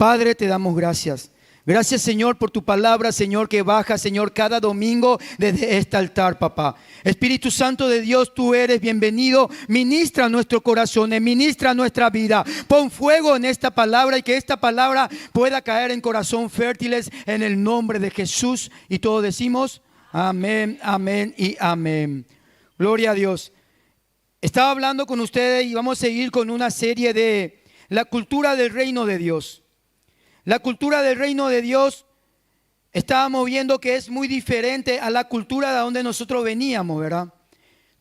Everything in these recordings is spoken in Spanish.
Padre, te damos gracias. Gracias, Señor, por tu palabra, Señor, que baja, Señor, cada domingo desde este altar, papá. Espíritu Santo de Dios, tú eres bienvenido. Ministra nuestros corazones, ministra nuestra vida. Pon fuego en esta palabra y que esta palabra pueda caer en corazón fértiles en el nombre de Jesús. Y todos decimos amén, amén y amén. Gloria a Dios. Estaba hablando con ustedes y vamos a seguir con una serie de la cultura del reino de Dios. La cultura del reino de Dios, estábamos viendo que es muy diferente a la cultura de donde nosotros veníamos, ¿verdad?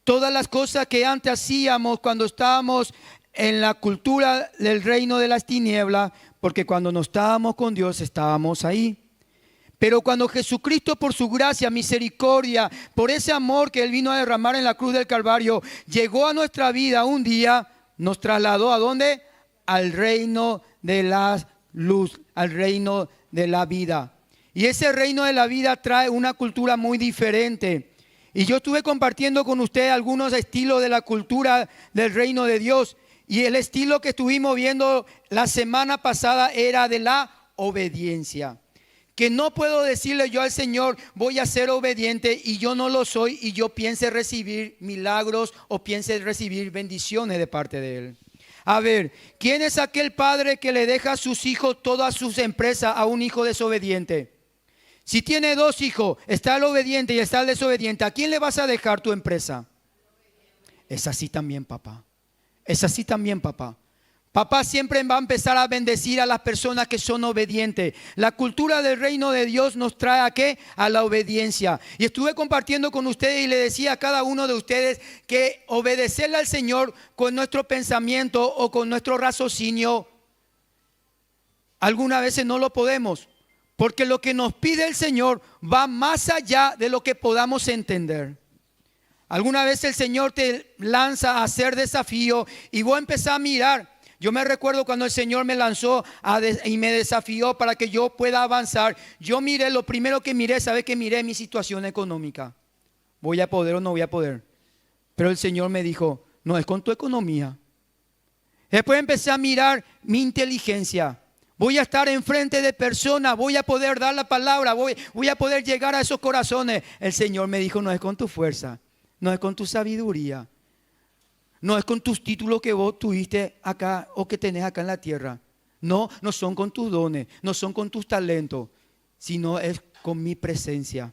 Todas las cosas que antes hacíamos cuando estábamos en la cultura del reino de las tinieblas, porque cuando no estábamos con Dios estábamos ahí. Pero cuando Jesucristo, por su gracia, misericordia, por ese amor que Él vino a derramar en la cruz del Calvario, llegó a nuestra vida un día, nos trasladó ¿a dónde? Al reino de la luz, al reino de la vida. Y ese reino de la vida trae una cultura muy diferente. Y yo estuve compartiendo con ustedes algunos estilos de la cultura del reino de Dios. Y el estilo que estuvimos viendo la semana pasada era de la obediencia. Que no puedo decirle yo al Señor, voy a ser obediente y yo no lo soy y yo piense recibir milagros o piense recibir bendiciones de parte de Él. A ver, ¿quién es aquel padre que le deja a sus hijos todas sus empresas a un hijo desobediente? Si tiene dos hijos, está el obediente y está el desobediente, ¿a quién le vas a dejar tu empresa? Es así también, papá. Es así también, papá. Papá siempre va a empezar a bendecir a las personas que son obedientes. La cultura del reino de Dios nos trae ¿a qué? A la obediencia. Y estuve compartiendo con ustedes y le decía a cada uno de ustedes que obedecerle al Señor con nuestro pensamiento o con nuestro raciocinio, algunas veces no lo podemos. Porque lo que nos pide el Señor va más allá de lo que podamos entender. Alguna vez el Señor te lanza a hacer desafío y vos empezás a mirar. Yo me recuerdo cuando el Señor me lanzó y me desafió para que yo pueda avanzar. Yo miré, lo primero que miré, ¿sabe qué miré? Mi situación económica. ¿Voy a poder o no voy a poder? Pero el Señor me dijo, no es con tu economía. Después empecé a mirar mi inteligencia. Voy a estar enfrente de personas, voy a poder dar la palabra, voy a poder llegar a esos corazones. El Señor me dijo, no es con tu fuerza, no es con tu sabiduría. No es con tus títulos que vos tuviste acá o que tenés acá en la tierra. No son con tus dones, no son con tus talentos, sino es con mi presencia.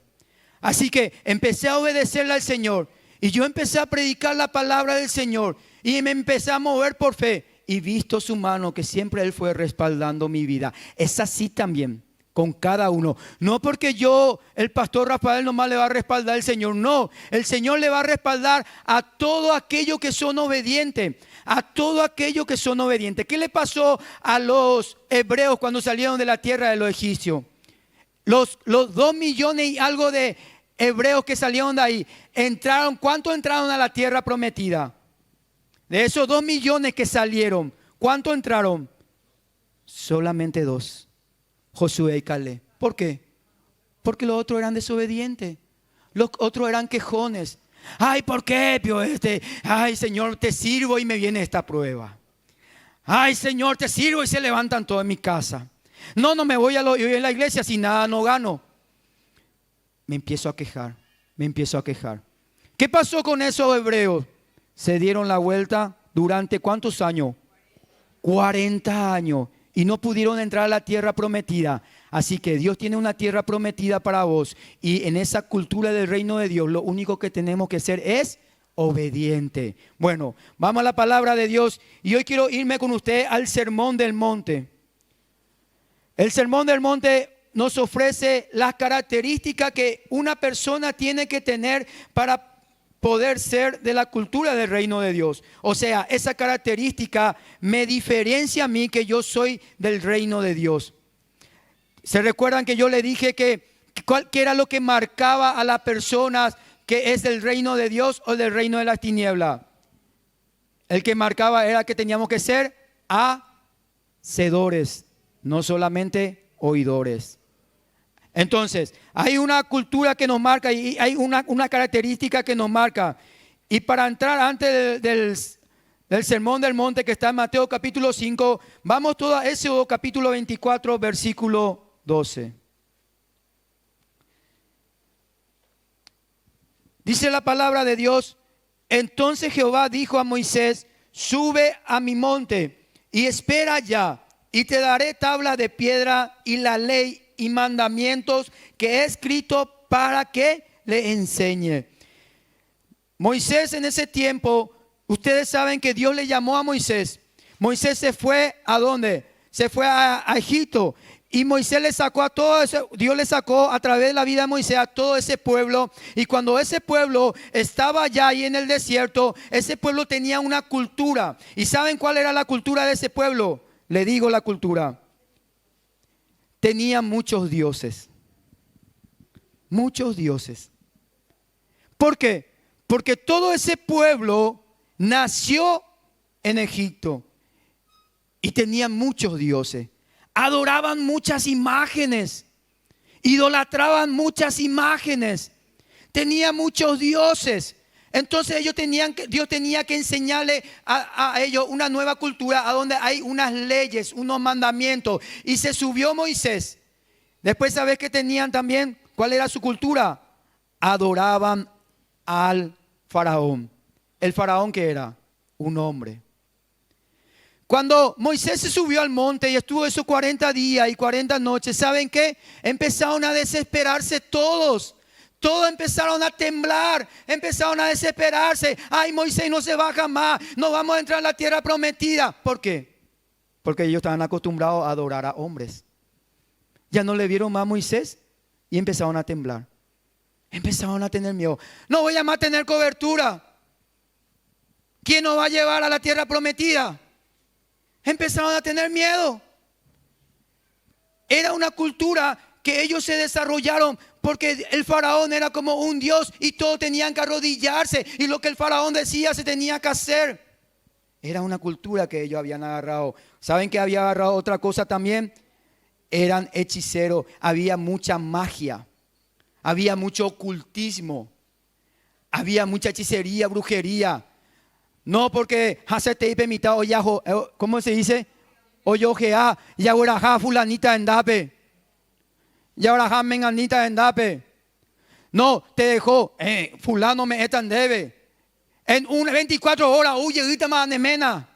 Así que empecé a obedecerle al Señor y yo empecé a predicar la palabra del Señor y me empecé a mover por fe y visto su mano que siempre Él fue respaldando mi vida. Es así también con cada uno. No porque el pastor Rafael nomás le va a respaldar al Señor. No, el Señor le va a respaldar a todo aquello que son obedientes. A todo aquello que son obedientes. ¿Qué le pasó a los hebreos cuando salieron de la tierra de los egipcios? Los 2 millones y algo de hebreos que salieron de ahí, ¿cuántos entraron a la tierra prometida? De esos 2 millones que salieron, ¿cuántos entraron? Solamente 2. Josué y Caleb. ¿Por qué? Porque los otros eran desobedientes. Los otros eran quejones. Ay, ¿por qué, Pío? Ay, Señor, te sirvo y me viene esta prueba. Ay, Señor, te sirvo y se levantan todos en mi casa. No me voy a la iglesia, si nada no gano. Me empiezo a quejar. ¿Qué pasó con esos hebreos? Se dieron la vuelta durante ¿cuántos años? 40 años. Y no pudieron entrar a la tierra prometida. Así que Dios tiene una tierra prometida para vos. Y en esa cultura del reino de Dios, lo único que tenemos que ser es obediente. Bueno, vamos a la palabra de Dios. Y hoy quiero irme con usted al Sermón del Monte. El Sermón del Monte nos ofrece las características que una persona tiene que tener para poder ser de la cultura del reino de Dios. O sea, esa característica me diferencia a mí que yo soy del reino de Dios. ¿Se recuerdan que yo le dije qué era lo que marcaba a las personas que es del reino de Dios o del reino de las tinieblas? El que marcaba era que teníamos que ser hacedores, no solamente oidores. Entonces, hay una cultura que nos marca y hay una característica que nos marca. Y para entrar antes del Sermón del Monte que está en Mateo capítulo 5. Vamos todo a Éxodo capítulo 24, versículo 12. Dice la palabra de Dios: entonces Jehová dijo a Moisés: sube a mi monte y espera allá, y te daré tabla de piedra y la ley y mandamientos que he escrito para que le enseñe. Moisés en ese tiempo, ustedes saben que Dios le llamó a Moisés. Moisés se fue ¿a dónde? Se fue a Egipto. Y Moisés le sacó a todo eso, Dios le sacó a través de la vida de Moisés a todo ese pueblo. Y cuando ese pueblo estaba allá y en el desierto, ese pueblo tenía una cultura. ¿Y saben cuál era la cultura de ese pueblo? Le digo la cultura. Tenía muchos dioses. Muchos dioses. ¿Por qué? Porque todo ese pueblo nació en Egipto y tenía muchos dioses. Adoraban muchas imágenes, idolatraban muchas imágenes, tenía muchos dioses. Entonces Dios tenía que enseñarle a ellos una nueva cultura, a donde hay unas leyes, unos mandamientos. Y se subió Moisés. Después, ¿sabes qué tenían también? ¿Cuál era su cultura? Adoraban al faraón. ¿El faraón qué era? Un hombre. Cuando Moisés se subió al monte y estuvo esos 40 días y 40 noches, ¿saben qué? Empezaron a desesperarse todos. Todos empezaron a temblar, empezaron a desesperarse. Ay, Moisés no se baja más, no vamos a entrar a la tierra prometida. ¿Por qué? Porque ellos estaban acostumbrados a adorar a hombres. Ya no le vieron más a Moisés y empezaron a temblar. Empezaron a tener miedo. No voy a más tener cobertura. ¿Quién nos va a llevar a la tierra prometida? Empezaron a tener miedo. Era una cultura que ellos se desarrollaron porque el faraón era como un dios y todos tenían que arrodillarse y lo que el faraón decía se tenía que hacer. Era una cultura que ellos habían agarrado. ¿Saben que había agarrado otra cosa también? Eran hechiceros, había mucha magia, había mucho ocultismo, había mucha hechicería, brujería. No porque hacete y permita oyajo, ¿cómo se dice? Oyojea, yauraja fulanita endape. Yauraja menganita endape. No, te dejó, fulano me etan debe. En 24 horas, huye, grita más nemena.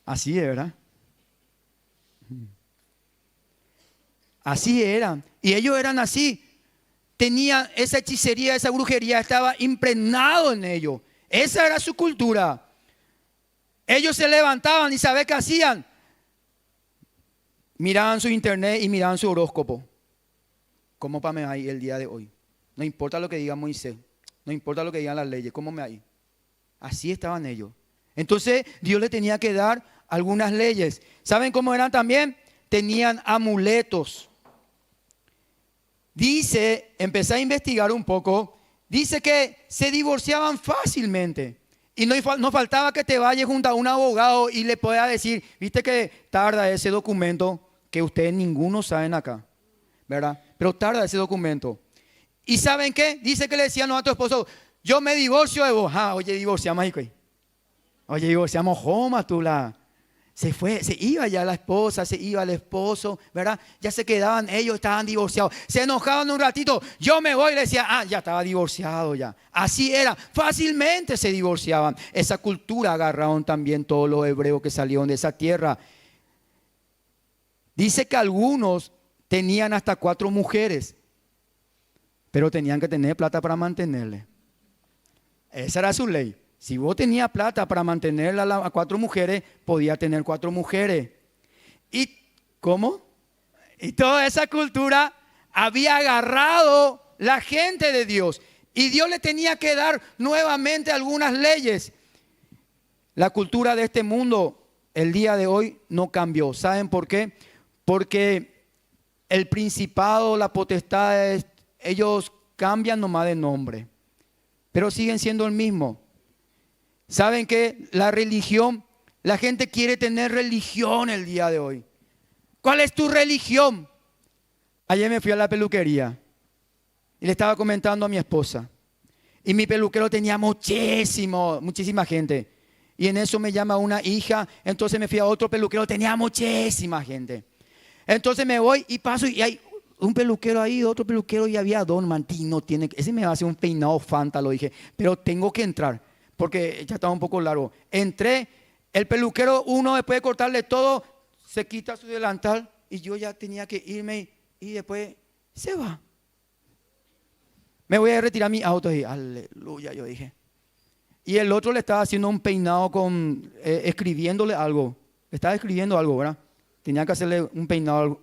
Así es, ¿verdad? Así eran. Y ellos eran así. Tenían esa hechicería, esa brujería, estaba impregnado en ellos. Esa era su cultura. Ellos se levantaban y ¿sabe qué hacían? Miraban su internet y miraban su horóscopo. ¿Cómo para me va el día de hoy? No importa lo que diga Moisés, no importa lo que digan las leyes, ¿cómo me va? Así estaban ellos. Entonces Dios le tenía que dar algunas leyes. ¿Saben cómo eran también? Tenían amuletos. Dice, empecé a investigar un poco. Dice que se divorciaban fácilmente y no faltaba que te vayas junto a un abogado y le pueda decir, viste que tarda ese documento que ustedes ninguno saben acá, ¿verdad? Pero tarda ese documento. ¿Y saben qué? Dice que le decían a tu esposo, yo me divorcio de vos. Oye, divorciamos, hijo. Oye, divorciamos, joma tú la. Se iba ya la esposa, se iba el esposo, ¿verdad? Ya se quedaban, ellos estaban divorciados. Se enojaban un ratito, yo me voy y le decía, ya estaba divorciado ya. Así era, fácilmente se divorciaban. Esa cultura agarraron también todos los hebreos que salieron de esa tierra. Dice que algunos tenían hasta 4 mujeres, pero tenían que tener plata para mantenerle. Esa era su ley. Si vos tenías plata para mantener a 4 mujeres, podía tener 4 mujeres. ¿Y cómo? Y toda esa cultura había agarrado la gente de Dios. Y Dios le tenía que dar nuevamente algunas leyes. La cultura de este mundo, el día de hoy, no cambió. ¿Saben por qué? Porque el principado, la potestad, ellos cambian nomás de nombre. Pero siguen siendo el mismo. ¿Saben qué? La religión, la gente quiere tener religión el día de hoy. ¿Cuál es tu religión? Ayer me fui a la peluquería y le estaba comentando a mi esposa. Y mi peluquero tenía muchísima gente. Y en eso me llama una hija, entonces me fui a otro peluquero, tenía muchísima gente. Entonces me voy y paso y hay un peluquero ahí, otro peluquero y había dos, no tiene, ese me va a hacer un peinado fanta, lo dije, pero tengo que entrar porque ya estaba un poco largo. Entré, el peluquero, uno después de cortarle todo, se quita su delantal y yo ya tenía que irme y después se va. Me voy a retirar mi auto y aleluya, yo dije. Y el otro le estaba haciendo un peinado con, escribiéndole algo. Le estaba escribiendo algo, ¿verdad? Tenía que hacerle un peinado.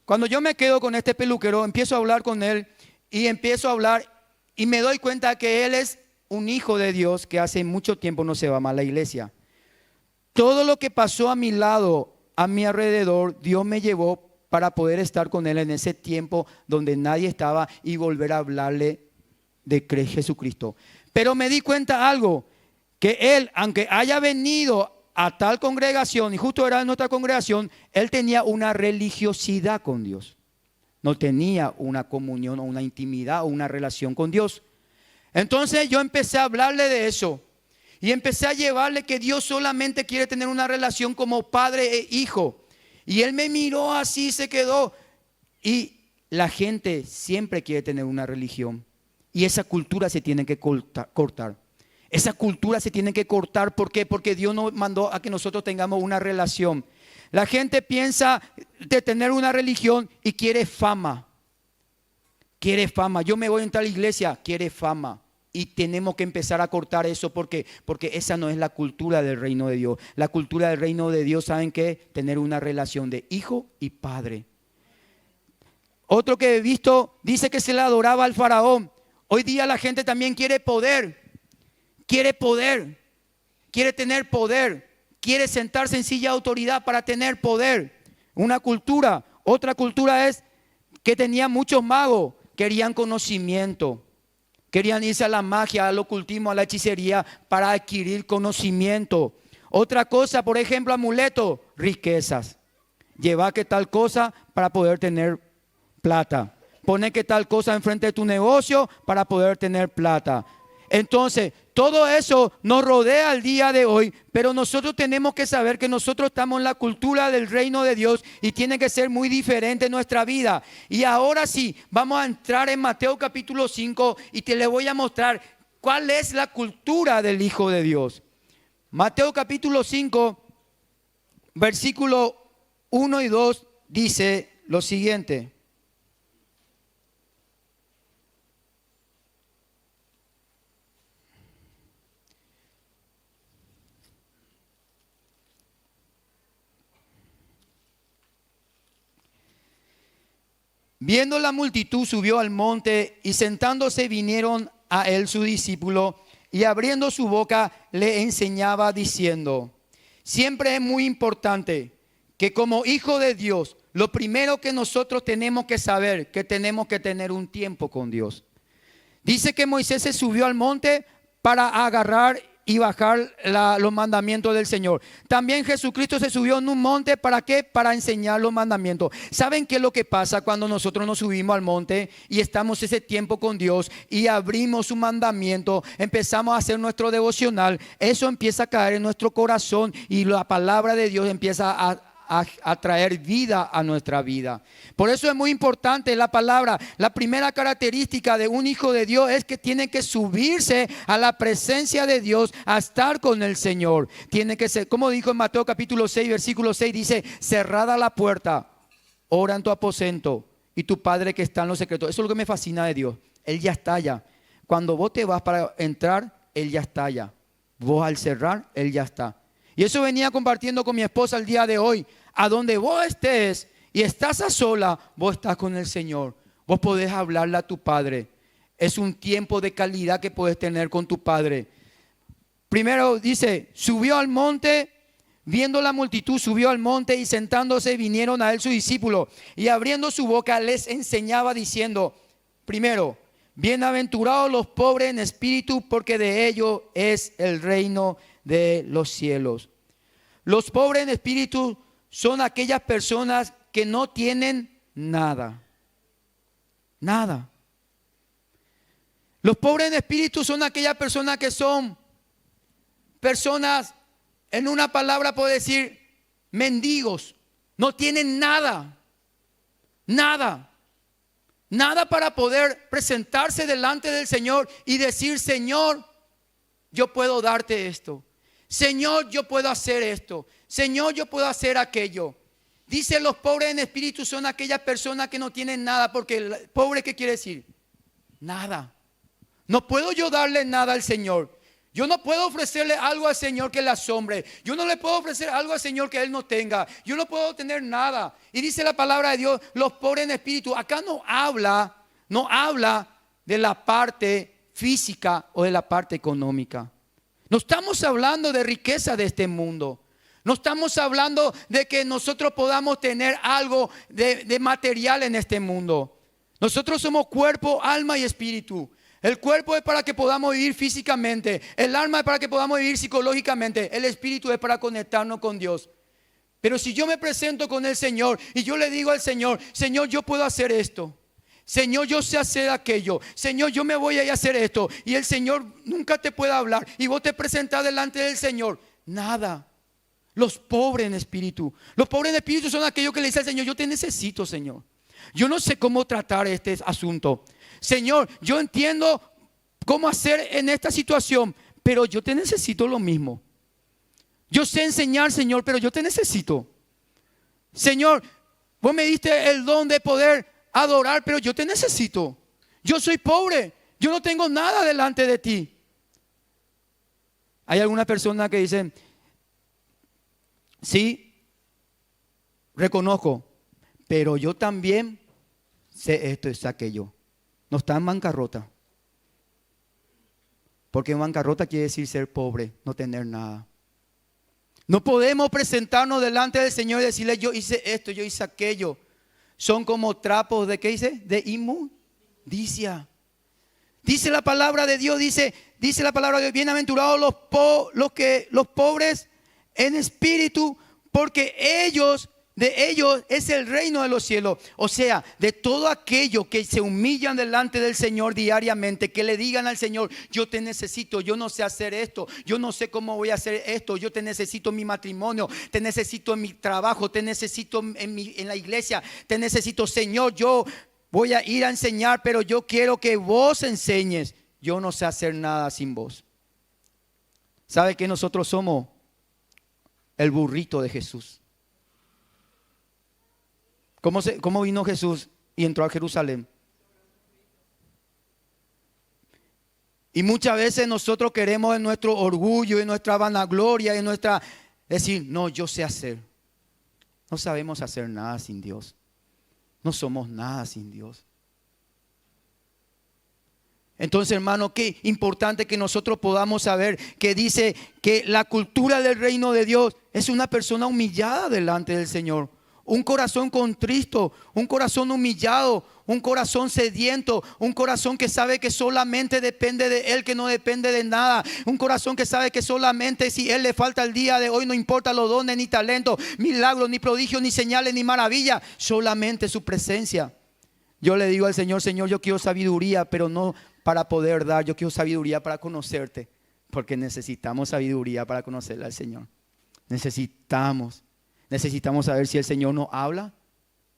Cuando yo me quedo con este peluquero, empiezo a hablar con él y empiezo a hablar y me doy cuenta que él es un hijo de Dios que hace mucho tiempo no se va más a la iglesia. Todo lo que pasó a mi lado, a mi alrededor, Dios me llevó para poder estar con él en ese tiempo donde nadie estaba y volver a hablarle de Jesucristo. Pero me di cuenta algo, que él, aunque haya venido a tal congregación, y justo era en nuestra congregación, él tenía una religiosidad con Dios. No tenía una comunión o una intimidad o una relación con Dios. Entonces yo empecé a hablarle de eso. Y empecé a llevarle que Dios solamente quiere tener una relación como padre e hijo. Y él me miró así, se quedó. Y la gente siempre quiere tener una religión. Y esa cultura se tiene que cortar. Esa cultura se tiene que cortar. ¿Por qué? Porque Dios nos mandó a que nosotros tengamos una relación. La gente piensa de tener una religión y quiere fama. Quiere fama. Yo me voy a entrar a la iglesia, quiere fama. Y tenemos que empezar a cortar eso. ¿Por qué? Porque esa no es la cultura del reino de Dios. La cultura del reino de Dios, ¿saben qué? Tener una relación de hijo y padre. Otro que he visto dice que se le adoraba al faraón. Hoy día la gente también quiere poder. Quiere poder. Quiere tener poder. Quiere sentarse en silla de autoridad para tener poder. Una cultura. Otra cultura es que tenía muchos magos. Querían conocimiento. Querían irse a la magia, al ocultismo, a la hechicería para adquirir conocimiento. Otra cosa, por ejemplo, amuleto, riquezas. Lleva que tal cosa para poder tener plata. Pone que tal cosa enfrente de tu negocio para poder tener plata. Entonces, todo eso nos rodea al día de hoy, pero nosotros tenemos que saber que nosotros estamos en la cultura del reino de Dios y tiene que ser muy diferente nuestra vida. Y ahora sí, vamos a entrar en Mateo capítulo 5 y te le voy a mostrar cuál es la cultura del Hijo de Dios. Mateo capítulo 5, versículo 1 y 2 dice lo siguiente. Viendo la multitud, subió al monte y sentándose vinieron a él sus discípulos y abriendo su boca le enseñaba diciendo, siempre es muy importante que como hijo de Dios, lo primero que nosotros tenemos que saber, que tenemos que tener un tiempo con Dios. Dice que Moisés se subió al monte para agarrar y bajar los mandamientos del Señor. También Jesucristo se subió en un monte, ¿para qué? Para enseñar los mandamientos. ¿Saben qué es lo que pasa cuando nosotros nos subimos al monte y estamos ese tiempo con Dios y abrimos su mandamiento, empezamos a hacer nuestro devocional? Eso empieza a caer en nuestro corazón y la palabra de Dios empieza a traer vida a nuestra vida. Por eso es muy importante la palabra. La primera característica de un hijo de Dios es que tiene que subirse a la presencia de Dios, a estar con el Señor. Tiene que ser, como dijo en Mateo capítulo 6, versículo 6, dice, cerrada la puerta, ora en tu aposento y tu Padre que está en los secretos. Eso es lo que me fascina de Dios. Él ya está allá. Cuando vos te vas para entrar, Él ya está allá. Vos al cerrar, Él ya está. Y eso venía compartiendo con mi esposa el día de hoy. A donde vos estés y estás a sola, vos estás con el Señor. Vos podés hablarle a tu Padre. Es un tiempo de calidad que puedes tener con tu Padre. Primero dice, subió al monte, viendo la multitud, subió al monte y sentándose vinieron a él sus discípulos. Y abriendo su boca les enseñaba diciendo, primero, bienaventurados los pobres en espíritu, porque de ellos es el reino de los cielos. Los pobres en espíritu son aquellas personas que no tienen nada. Nada. Los pobres en espíritu son aquellas personas que son personas, en una palabra puedo decir, mendigos. No tienen nada, nada, nada para poder presentarse delante del Señor y decir, Señor, yo puedo darte esto. Señor, yo puedo hacer esto. Señor, yo puedo hacer aquello. Dice, los pobres en espíritu son aquellas personas que no tienen nada. Porque el pobre, ¿qué quiere decir? Nada. No puedo yo darle nada al Señor. Yo no puedo ofrecerle algo al Señor que le asombre. Yo no le puedo ofrecer algo al Señor que Él no tenga. Yo no puedo tener nada. Y dice la palabra de Dios, los pobres en espíritu. Acá no habla de la parte física o de la parte económica. No estamos hablando de riqueza de este mundo. No estamos hablando de que nosotros podamos tener algo de material en este mundo. Nosotros somos cuerpo, alma y espíritu. El cuerpo es para que podamos vivir físicamente. El alma es para que podamos vivir psicológicamente. El espíritu es para conectarnos con Dios. Pero si yo me presento con el Señor y yo le digo al Señor, Señor, yo puedo hacer esto. Señor, yo sé hacer aquello. Señor, yo me voy a ir a hacer esto. Y el Señor nunca te puede hablar. Y vos te presentás delante del Señor. Nada. Los pobres en espíritu. Los pobres en espíritu son aquellos que le dicen al Señor, yo te necesito, Señor. Yo no sé cómo tratar este asunto. Señor, yo entiendo cómo hacer en esta situación, pero yo te necesito lo mismo. Yo sé enseñar, Señor, pero yo te necesito. Señor, vos me diste el don de poder adorar, pero yo te necesito. Yo soy pobre, yo no tengo nada delante de ti. Hay algunas personas que dicen, sí, reconozco, pero yo también sé esto y sé aquello. No está en bancarrota. Porque en bancarrota quiere decir ser pobre, no tener nada. No podemos presentarnos delante del Señor y decirle, yo hice esto, yo hice aquello. Son como trapos de, ¿qué dice? De inmundicia. Dice la palabra de Dios, dice la palabra de Dios, bienaventurados los pobres en espíritu, porque de ellos es el reino de los cielos. O sea, de todo aquello que se humillan delante del Señor diariamente, que le digan al Señor, yo te necesito, yo no sé hacer esto, yo no sé cómo voy a hacer esto, yo te necesito en mi matrimonio, te necesito en mi trabajo, te necesito en la iglesia, te necesito, Señor, yo voy a ir a enseñar, pero yo quiero que vos enseñes. Yo no sé hacer nada sin vos. ¿Sabe que nosotros somos el burrito de Jesús? ¿Cómo vino Jesús y entró a Jerusalén? Y muchas veces nosotros queremos en nuestro orgullo, en nuestra vanagloria, decir, no, yo sé hacer. No sabemos hacer nada sin Dios. No somos nada sin Dios. Entonces, hermano, qué importante que nosotros podamos saber que dice que la cultura del reino de Dios es una persona humillada delante del Señor. Un corazón contristo, un corazón humillado, un corazón sediento, un corazón que sabe que solamente depende de Él, que no depende de nada. Un corazón que sabe que solamente si Él le falta el día de hoy, no importa los dones, ni talentos, milagros, ni prodigios, ni señales, ni maravillas, solamente su presencia. Yo le digo al Señor, Señor, yo quiero sabiduría, pero no para poder dar, yo quiero sabiduría para conocerte, porque necesitamos sabiduría para conocerle al Señor. Necesitamos saber si el Señor nos habla,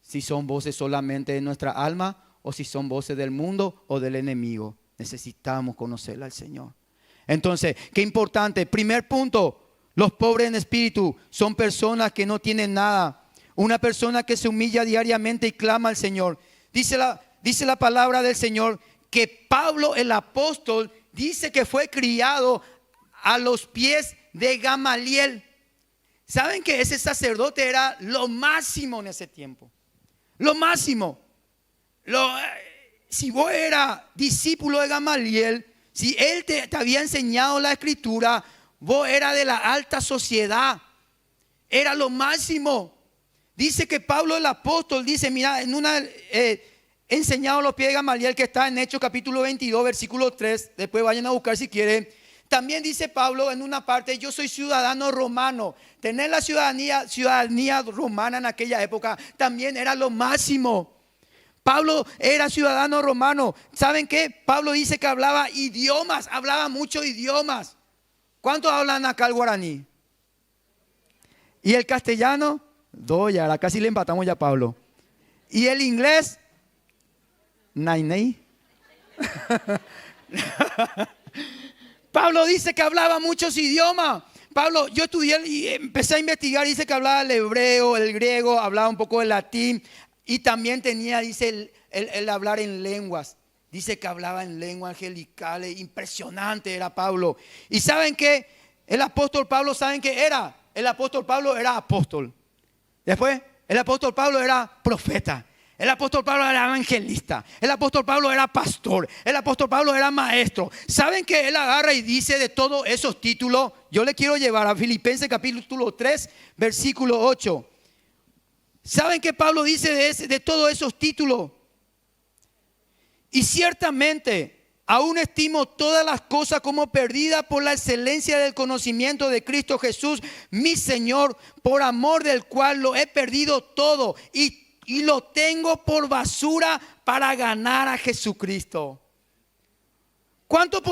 si son voces solamente de nuestra alma o si son voces del mundo o del enemigo. Necesitamos conocerle al Señor. Entonces, qué importante. Primer punto, los pobres en espíritu son personas que no tienen nada. Una persona que se humilla diariamente y clama al Señor. Dice la palabra del Señor que Pablo el apóstol dice que fue criado a los pies de Gamaliel. ¿Saben que ese sacerdote era lo máximo en ese tiempo? Lo máximo. Si vos eras discípulo de Gamaliel, si él te había enseñado la escritura, vos eras de la alta sociedad. Era lo máximo. Dice que Pablo el apóstol dice, mira, enseñado a los pies de Gamaliel, que está en Hechos capítulo 22, versículo 3. Después vayan a buscar si quieren. También dice Pablo en una parte, yo soy ciudadano romano. Tener la ciudadanía romana en aquella época también era lo máximo. Pablo era ciudadano romano. ¿Saben qué? Pablo dice que hablaba idiomas, hablaba muchos idiomas. ¿Cuántos hablan acá el guaraní? ¿Y el castellano? Dos ya, casi le empatamos ya a Pablo. ¿Y el inglés? Nay, nay. Pablo dice que hablaba muchos idiomas. Pablo, yo estudié y empecé a investigar, dice que hablaba el hebreo, el griego, hablaba un poco el latín y también tenía, dice, el hablar en lenguas. Dice que hablaba en lenguas angelicales, impresionante era Pablo. ¿Y saben qué? El apóstol Pablo, ¿saben qué era? El apóstol Pablo era apóstol. Después, el apóstol Pablo era profeta. El apóstol Pablo era evangelista. El apóstol Pablo era pastor. El apóstol Pablo era maestro. ¿Saben que él agarra y dice de todos esos títulos? Yo le quiero llevar a Filipenses capítulo 3, versículo 8. ¿Saben que Pablo dice de todos esos títulos? Y ciertamente, aún estimo todas las cosas como perdidas por la excelencia del conocimiento de Cristo Jesús, mi Señor, por amor del cual lo he perdido todo y lo tengo por basura para ganar a Jesucristo. ¿Cuánto podemos